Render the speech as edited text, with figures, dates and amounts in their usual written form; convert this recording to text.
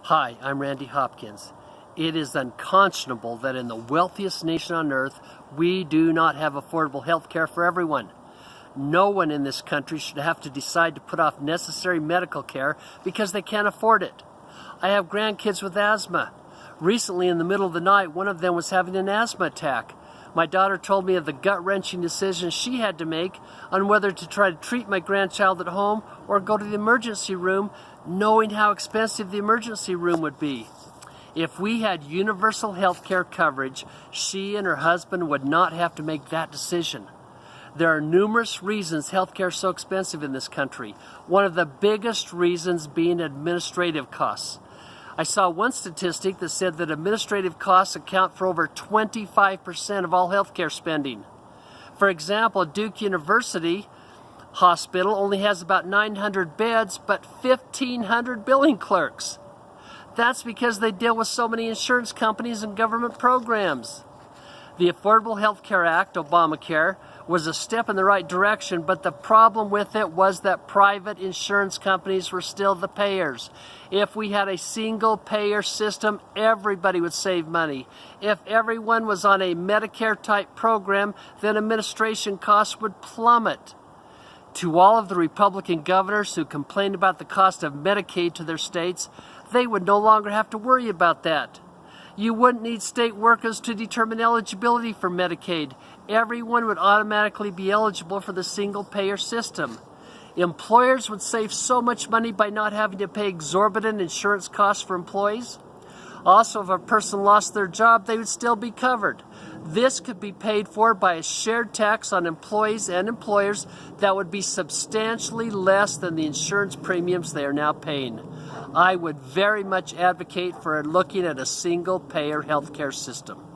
Hi, I'm Randy Hopkins. It is unconscionable that in the wealthiest nation on earth, we do not have affordable health care for everyone. No one in this country should have to decide to put off necessary medical care because they can't afford it. I have grandkids with asthma. Recently, in the middle of the night, one of them was having an asthma attack. My daughter told me of the gut-wrenching decision she had to make on whether to try to treat my grandchild at home or go to the emergency room, knowing how expensive the emergency room would be. If we had universal health care coverage, she and her husband would not have to make that decision. There are numerous reasons health care is so expensive in this country. One of the biggest reasons being administrative costs. I saw one statistic that said that administrative costs account for over 25% of all healthcare spending. For example, Duke University Hospital only has about 900 beds, but 1,500 billing clerks. That's because they deal with so many insurance companies and government programs. The Affordable Health Care Act, Obamacare, was a step in the right direction, but the problem with it was that private insurance companies were still the payers. If we had a single payer system, everybody would save money. If everyone was on a Medicare type program, then administration costs would plummet. To all of the Republican governors who complained about the cost of Medicaid to their states, they would no longer have to worry about that. You wouldn't need state workers to determine eligibility for Medicaid. Everyone would automatically be eligible for the single-payer system. Employers would save so much money by not having to pay exorbitant insurance costs for employees. Also, if a person lost their job, they would still be covered. This could be paid for by a shared tax on employees and employers that would be substantially less than the insurance premiums they are now paying. I would very much advocate for looking at a single-payer healthcare system.